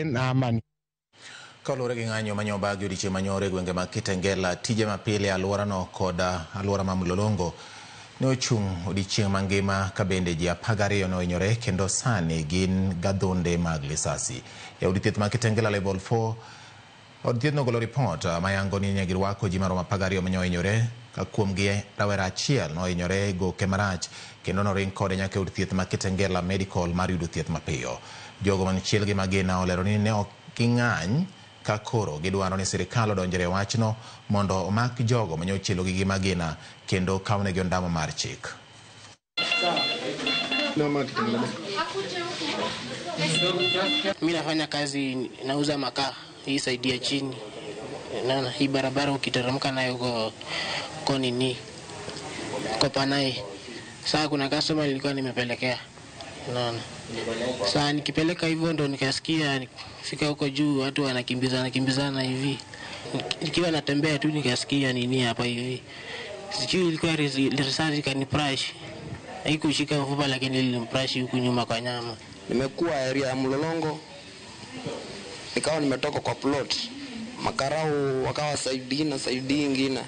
na amani. Kaluwore gi ng'anyo manyoba gi odiochieng' manyore gwenge mag Kitengela, tije mapile alworano koda alwora ma Mlolongo ne ochung' odiochieng' mangima ka bende ji 12 nohinyore kendo sani gin gadhonde mag lisasi. E od thieth ma Kitengela level 4, od thieth nogolo ripot mayango ni ne girwako ji maromo 12 manyohinyore, ka kuomgi rawera achiel nohinyore goke marach kendo noring kode nyaka od thieth ma Kitengela Medical mar yudo thieth mapiyo. Jogo manichiel gi magina olero ni ne ok ging'any ka koro gidwaro ni sirikal odonjre wachno mondo omak jogo manyochielo gi magina kendo kawnegi ondamo mar chik. Mimi nafanya kazi, nauza makaa hii saidi ya chini. Naona hii barabara ukiteremka nayo kwa nini kwa Panai. Sasa kuna customer nilikuwa nimepelekea. Naona sasa nikipeleka hivyo ndo nikasikia fika huko juu watu wanakimbizana hivi. Nikiwa natembea tu nikasikia nini hapa hivi. Sijui ilikuwa risasi kaniprash. Haikushika mfupa lakini ilimprash huku nyuma kwa nyama. Nimekuwa area ya Mlolongo, nikawa nimetoka kwa plot. Makarau wakawa saidi ingine.